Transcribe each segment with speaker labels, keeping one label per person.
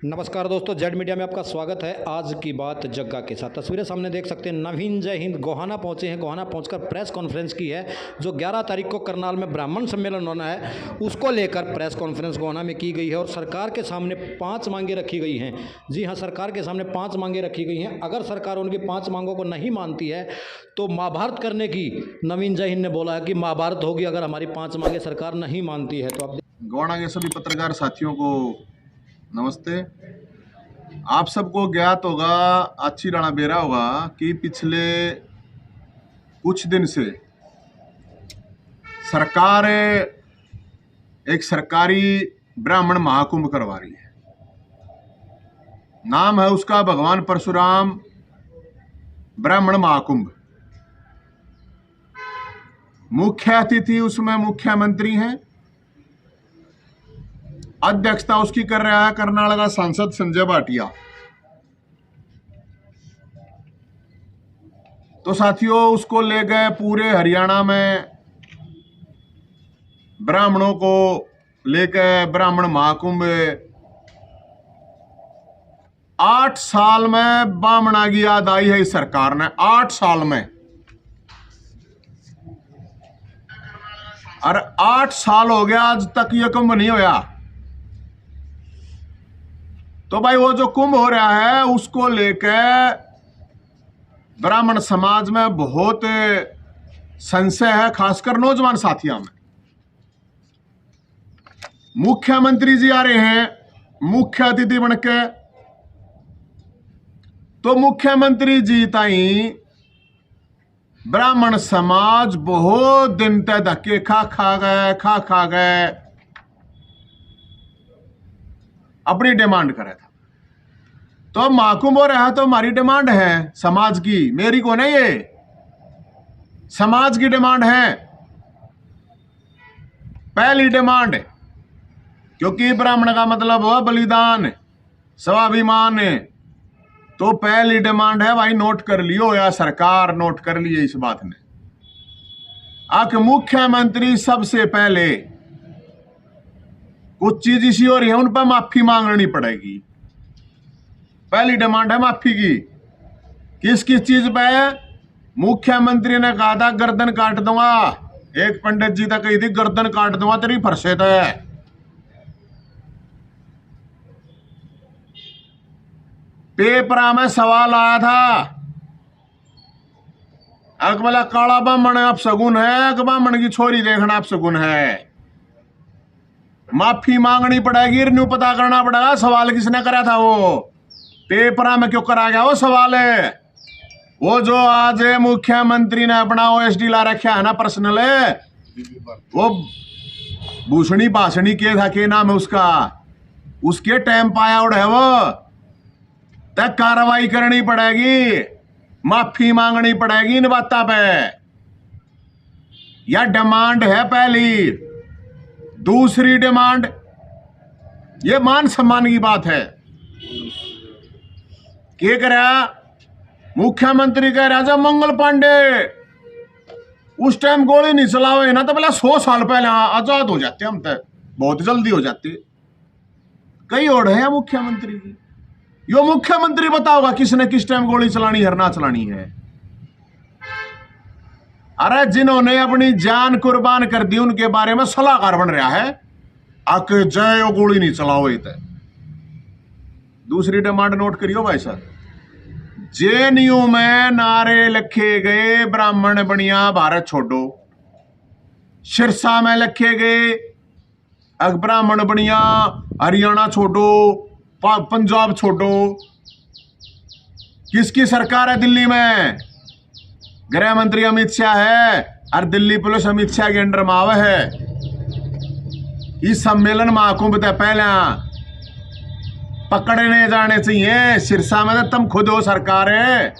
Speaker 1: नमस्कार दोस्तों, Z media में आपका स्वागत है। आज की बात जग्गा के साथ तस्वीरें सामने देख सकते हैं। नवीन जय हिंद गोहाना पहुंचे हैं। गोहाना पहुंचकर प्रेस कॉन्फ्रेंस की है। जो 11 तारीख को करनाल में ब्राह्मण सम्मेलन होना है, उसको लेकर प्रेस कॉन्फ्रेंस गोहाना में की गई है और सरकार के सामने 5 मांगे रखी गई हैं। जी हाँ, सरकार के सामने 5 मांगे रखी गई हैं। अगर सरकार उनकी 5 मांगों को नहीं मानती है तो महाभारत करने की नवीन जय हिंद ने बोला है कि महाभारत होगी अगर हमारी 5 मांगे सरकार नहीं मानती है। तो आप
Speaker 2: गोहाना के सभी पत्रकार साथियों को नमस्ते। आप सबको ज्ञात होगा, अच्छी राणा बेरा होगा कि पिछले कुछ दिन से सरकार एक सरकारी ब्राह्मण महाकुंभ करवा रही है। नाम है उसका भगवान परशुराम ब्राह्मण महाकुंभ। मुख्य अतिथि उसमें मुख्यमंत्री हैं। अध्यक्षता उसकी कर रहा है कर्नाटक का सांसद संजय भाटिया। तो साथियों, उसको ले गए पूरे हरियाणा में ब्राह्मणों को लेकर ब्राह्मण महाकुंभ। 8 साल में बामणा की याद आई है इस सरकार ने। 8 साल में, और 8 साल हो गया आज तक यह कुंभ नहीं होया। तो भाई वो जो कुंभ हो रहा है उसको लेकर ब्राह्मण समाज में बहुत संशय है, खासकर नौजवान साथियों में। मुख्यमंत्री जी आ रहे हैं मुख्य अतिथि बनके। तो मुख्यमंत्री जी ताई ब्राह्मण समाज बहुत दिन तक धक्के खा गए अपनी डिमांड करे था। तो महाकुंभ हो रहा है तो हमारी डिमांड है समाज की, मेरी को नहीं, ये समाज की डिमांड है। पहली डिमांड, क्योंकि ब्राह्मण का मतलब हुआ बलिदान, स्वाभिमान। तो पहली डिमांड है भाई, नोट कर लियो या सरकार नोट कर लिए इस बात ने। आख मुख्यमंत्री सबसे पहले कुछ चीज इसी हो रही है, उन पर माफी मांगनी पड़ेगी। पहली डिमांड है माफी की। किस किस चीज पे है? मुख्यमंत्री ने कहा था गर्दन काट दूंगा। एक पंडित जी तक कही थी गर्दन काट दूंगा तेरी फरसे तो है। पेपरा में सवाल आया था, अकबला काला ब्राह्मण आप सगुन है, ब्राह्मण की छोरी देखना आप सगुन है। माफी मांगनी पड़ेगी, रिन्यू पता करना पड़ेगा सवाल किसने करा था। वो पेपरा में क्यों करा गया वो सवाल है। वो जो आज मुख्यमंत्री ने अपना ओएसडी ला रखा है ना पर्सनल, वो भूषणी भाषणी के था, के नाम है उसका, उसके टाइम पाया उड़ है वो। तक कार्रवाई करनी पड़ेगी, माफी मांगनी पड़ेगी इन बातों पे। यह डिमांड है पहली। दूसरी डिमांड, ये मान सम्मान की बात है। क्या कह रहा मुख्यमंत्री? कह रहा जब मंगल पांडे उस टाइम गोली नहीं चलावे ना तो बोला 100 साल पहले आजाद हो जाते हम तक, बहुत जल्दी हो जाते। कई ओढ़ है मुख्यमंत्री की। यो मुख्यमंत्री बताओगा किसने किस टाइम गोली चलानी है ना चलानी है। अरे जिन्होंने अपनी जान कुर्बान कर दी उनके बारे में सलाहकार बन रहा है, आक जय वो गोली नहीं चलाओ। दूसरी डिमांड नोट करियो भाई साहब। जेएनयू में नारे लिखे गए ब्राह्मण बनिया भारत छोड़ो। सिरसा में लिखे गए ब्राह्मण बनिया हरियाणा छोड़ो, पंजाब छोड़ो। किसकी सरकार है दिल्ली में? गृह मंत्री अमित शाह है और दिल्ली पुलिस अमित शाह के अंडर में आवे है। इस सम्मेलन महाकुंभ से पहले पकड़ने जाने चाहिए। सिरसा में तो तुम खुद हो सरकार है।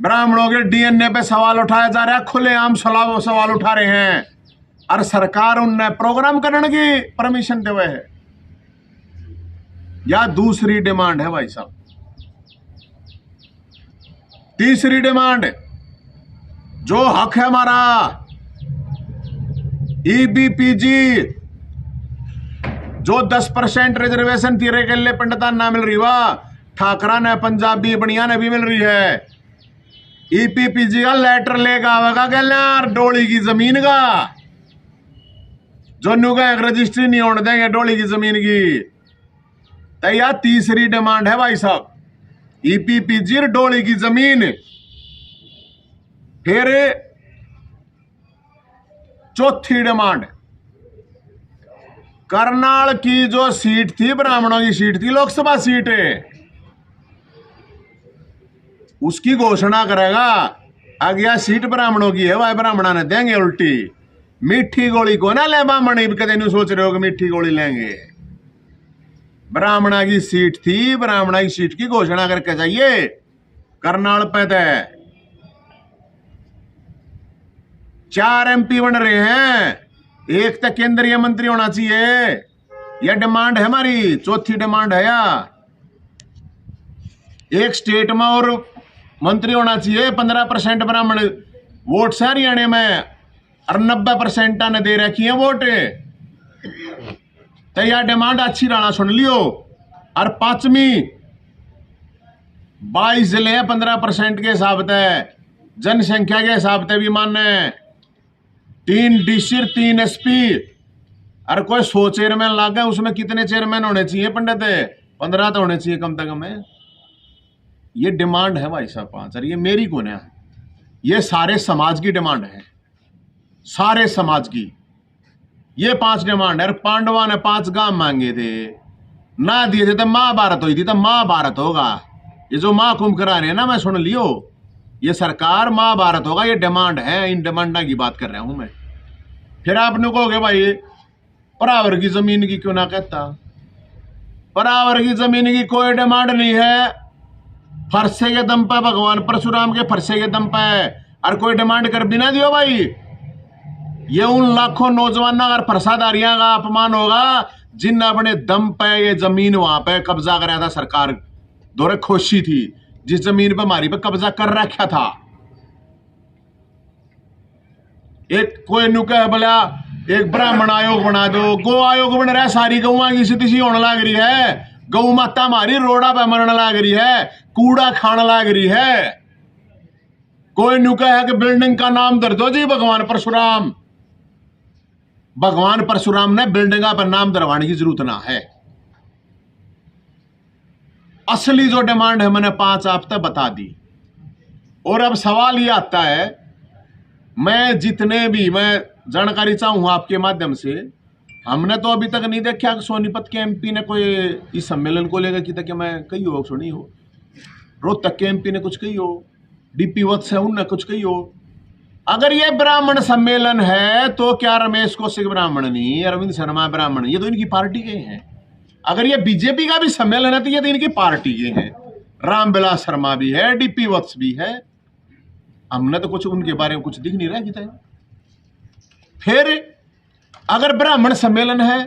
Speaker 2: ब्राह्मणों के डीएनए पे सवाल उठाया जा रहा है, खुलेआम सवाल उठा रहे हैं और सरकार उनने प्रोग्राम करने की परमिशन देवे है। या दूसरी डिमांड है भाई साहब। तीसरी डिमांड, जो हक है हमारा ईबीपीजी जो 10% रिजर्वेशन तीरे के लिए पंडितान ना मिल रही वाह ठाकरा ने पंजाबी बनिया ने भी मिल रही है। ईपीपीजी का लेटर लेगा आवेगा क्या यार डोली की जमीन का जो नुगा रजिस्ट्री नहीं होने देंगे डोली की जमीन की। तो यार तीसरी डिमांड है भाई साहब ईपीपीजी डोली की जमीन। फिर चौथी डिमांड करनाल की जो सीट थी ब्राह्मणों की सीट थी लोकसभा सीट उसकी घोषणा करेगा अगला सीट ब्राह्मणों की है भाई ब्राह्मणा ने देंगे उल्टी। मीठी गोली को ना ले ब्राह्मण कदे नहीं सोच रहे हो कि मीठी गोली लेंगे। ब्राह्मणा की सीट थी ब्राह्मणा की सीट की घोषणा करके जाइए करनाल पे तो 4 एमपी बन रहे हैं एक तो केंद्रीय मंत्री होना चाहिए। यह डिमांड है हमारी। चौथी डिमांड है एक स्टेट में और मंत्री होना चाहिए। 15% ब्राह्मण वोट से हरियाणा में और 90% ने दे रखी है वोट। तो यह डिमांड अच्छी राणा सुन लियो। और पांचवी 22 जिले हैं 15% के हिसाब से जनसंख्या के हिसाब से भी मानने 3 डीसी 3 एसपी और कोई 100 चेयरमैन लाग गए उसमें कितने चेयरमैन होने चाहिए पंडित 15 तो होने चाहिए कम से कम। ये डिमांड है भाई साहब 5 और ये मेरी कौन है ये सारे समाज की डिमांड है सारे समाज की। ये 5 डिमांड है। पांडवा ने 5 गांव मांगे थे ना दिए थे तो महाभारत हुई थी तो महाभारत होगा। ये जो महाकुंभ करा रहे हैं ना मैं सुन लियो ये सरकार महाभारत होगा। ये डिमांड है इन डिमांडा की बात कर रहा हूं मैं। फिर आपने कहोगे भाई परावर की जमीन की क्यों ना कहता। परावर की जमीन की कोई डिमांड नहीं है। फरसे के दम पे भगवान परशुराम के फरसे के दम पे और कोई डिमांड कर भी ना दियो भाई। ये उन लाखों नौजवानों और फरसादारियां का अपमान होगा जिन अपने दम पे ये जमीन वहां पे कब्जा कराया था। सरकार दौरे खुशी थी जिस जमीन पे हमारी पे कब्जा कर रखा था। एक कोई नुका बोला एक ब्राह्मण आयोग बना दो। गौ आयोग बन रहा है सारी गौवा की स्थिति होने लग रही है। गौ माता हमारी रोड़ा पे मरने लग रही है कूड़ा खाने लग रही है। कोई नुका है कि बिल्डिंग का नाम दर दो जी भगवान परशुराम। भगवान परशुराम ने बिल्डिंग पर नाम दरवाने की जरूरत ना है। असली जो डिमांड है मैंने 5 आप तक बता दी। और अब सवाल ये आता है मैं जितने भी मैं जानकारी चाहूँ आपके माध्यम से हमने तो अभी तक नहीं देखा सोनीपत के एमपी ने कोई इस सम्मेलन को लेकर की तक मैं कही हो सुनी हो। रोहतक के एमपी ने कुछ कही हो डीपी वत्स है उनने कुछ कही हो। अगर ये ब्राह्मण सम्मेलन है तो क्या रमेश कौशिक ब्राह्मण नहीं अरविंद शर्मा ब्राह्मण ये तो इनकी पार्टी के हैं। अगर ये बीजेपी का भी सम्मेलन है तो ये तो इनकी पार्टी के हैं। रामविलास शर्मा भी है डीपी वत्स भी है। हमने तो कुछ उनके बारे में कुछ दिख नहीं रहा कि। फिर अगर ब्राह्मण सम्मेलन है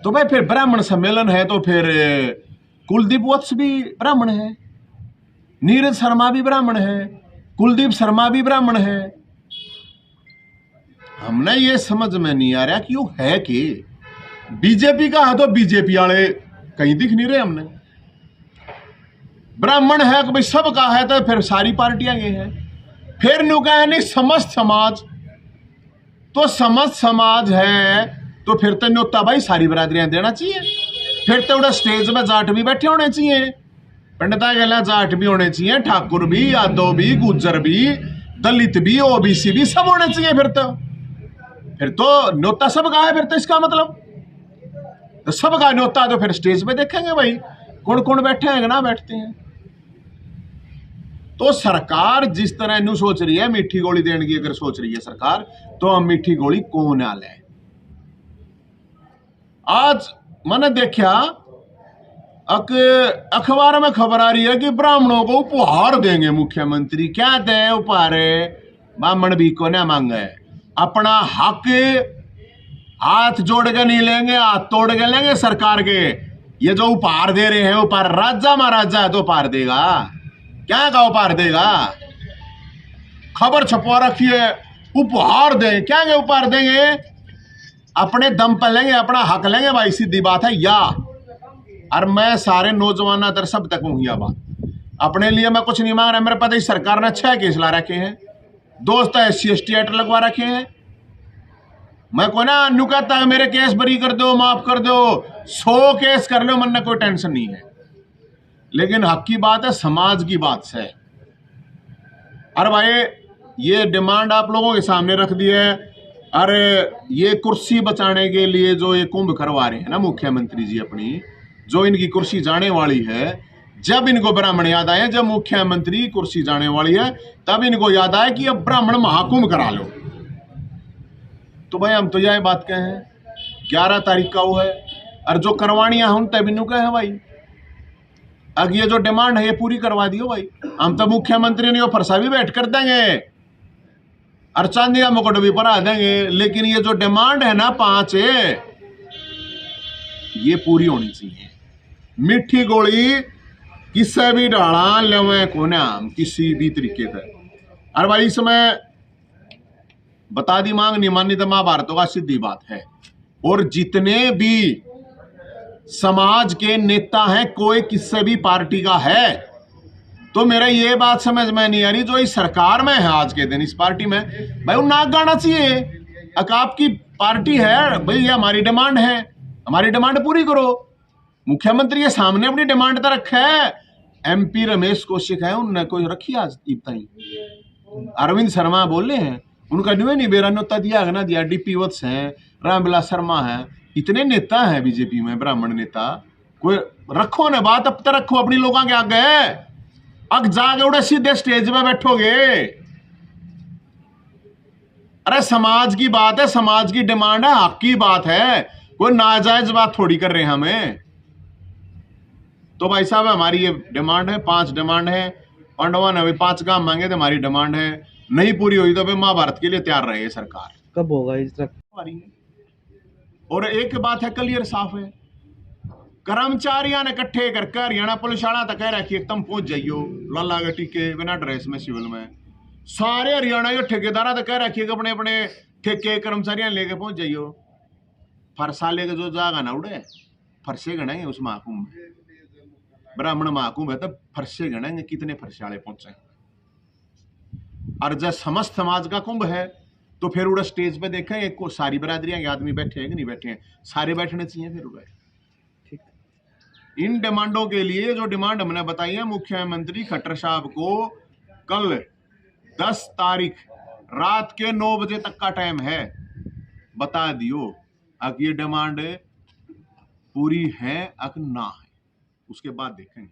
Speaker 2: तो भाई फिर ब्राह्मण सम्मेलन है तो फिर कुलदीप वत्स भी ब्राह्मण है नीरज शर्मा भी ब्राह्मण है कुलदीप शर्मा भी ब्राह्मण है। हमने ये समझ में नहीं आ रहा कि वो है कि बीजेपी का है तो बीजेपी वाले कहीं दिख नहीं रहे। हमने ब्राह्मण है कि भाई सबका है तो फिर सारी पार्टियां ये हैं। फिर नु कहा नहीं समस्त समाज तो समस्त समाज है तो फिर तो न्योता भाई सारी बरादरियां देना चाहिए। फिर तो उड़ा स्टेज में जाट भी बैठे होने चाहिए पंडिता गला जाट भी होने चाहिए ठाकुर भी यादव भी गुज्जर भी दलित भी ओबीसी भी सब होने चाहिए। फिर तो न्योता सबका है। फिर तो इसका मतलब तो सबका न्योता तो फिर स्टेज पे देखेंगे भाई कौन कौन बैठे हैं ना बैठते हैं। तो सरकार जिस तरह न्यू सोच रही है मीठी गोली देने की अगर सोच रही है सरकार तो हम मीठी गोली कौन आ ले। आज मैंने देखा अखबार में खबर आ रही है कि ब्राह्मणों को उपहार देंगे मुख्यमंत्री। क्या दे उपहार ब्राह्मण भी को ना मांगे अपना हक हाथ जोड़ के नहीं लेंगे हाथ तोड़ के लेंगे सरकार के। ये जो उपहार दे रहे हैं उपहार राजा महाराजा है तो उपहार देगा क्या का उपहार देगा। खबर छपवा रखी है उपहार दें क्या उपहार देंगे अपने दम पर लेंगे, अपना हक लेंगे भाई, सीधी बात है। या और मैं सारे नौजवान दर सब तक हूं यह बात, अपने लिए मैं कुछ नहीं मांग रहा। मेरे पता ही सरकार ने 6 केस ला रखे हैं, दोस्त SC/ST एक्ट लगवा रखे हैं। मैं को ना अन्नू कहता है मेरे केस बरी कर दो, माफ कर दो, 100 केस कर लो, मन कोई टेंशन नहीं है। लेकिन हक की बात है, समाज की बात से। अरे भाई ये डिमांड आप लोगों के सामने रख दी है। अरे ये कुर्सी बचाने के लिए जो ये कुंभ करवा रहे हैं ना मुख्यमंत्री जी अपनी, जो इनकी कुर्सी जाने वाली है, जब इनको ब्राह्मण याद आए, जब मुख्यमंत्री कुर्सी जाने वाली है, तब इनको याद आए कि अब ब्राह्मण महाकुंभ करा लो। तो भाई हम तो यह बात कहे हैं, 11 तारीख का वो है, और जो करवानियां हम तब इनू कहे हैं भाई, अब ये जो डिमांड है ये पूरी करवा दियो भाई। हम तो मुख्यमंत्री ने फरसा भी बैठ कर देंगे और चांदी का मुकुट भी पहना देंगे, लेकिन ये जो डिमांड है ना 5 ये पूरी होनी चाहिए। मीठी गोली किससे भी डाला लेवे को नाम किसी भी तरीके से। और भाई इसमें बता दी मांग नहीं मानी तो महाभारतों का सीधी बात है। और जितने भी समाज के नेता हैं, कोई किसी भी पार्टी का है, तो मेरा ये बात समझ में नहीं आ रही, जो इस सरकार में है आज के दिन, इस पार्टी में भाई वो नाक गाना चाहिए। अगर आपकी पार्टी है भाई, ये हमारी डिमांड है, हमारी डिमांड पूरी करो। मुख्यमंत्री के सामने अपनी डिमांड तो रखा है। MP रमेश कौशिक है, उनने कोई रखी आज इब्ताई, अरविंद शर्मा बोले हैं, उनका नहीं बेरा नोता दिया ना दिया। DP वत्स हैं, रामविलास शर्मा है, इतने नेता हैं बीजेपी में, ब्राह्मण नेता। कोई रखो ना बात, अब तक रखो अपनी लोगों के आगे। अब जाके उड़े सीधे स्टेज पे बैठोगे। अरे समाज की बात है, समाज की डिमांड है, हक की बात है, कोई नाजायज बात थोड़ी कर रहे हैं हमें। तो भाई साहब हमारी ये डिमांड है, 5 डिमांड है। पांडवा ने अभी 5 काम मांगे थे, हमारी डिमांड है, नहीं पूरी हुई तो महाभारत के लिए तैयार रहे सरकार।
Speaker 3: कब होगा इस तक?
Speaker 2: और एक बात है क्लियर साफ है, कर्मचारियों ने इकट्ठे करके हरियाणा पुलिस वाला तक कह रखी है तुम पहुंच जाइयो लाला के टीके बिना ड्रेस में सिविल में। सारे हरियाणा के ठेकेदार तक कह रखी है कि अपने अपने ठेके कर्मचारियों लेके पहुंच जाइयो। फरसा लेके जो जागा ना उड़े, फरसे गणेंगे उस महाकुंभ में। ब्राह्मण महाकुंभ है तो फरसे गणेंगे कितने फरसे वाले पहुंचे। और जब समस्त समाज का कुंभ है तो फिर उड़ा स्टेज पे देखें एक को सारी बरादरियां के आदमी बैठे हैं कि नहीं बैठे हैं, सारे बैठने चाहिए। फिर उड़ा इन डिमांडों के लिए जो डिमांड हमने बताई है, मुख्यमंत्री खट्टर साहब को कल 10 तारीख रात के 9 बजे तक का टाइम है, बता दियो अब ये डिमांड पूरी है अगर ना है, उसके बाद देखेंगे।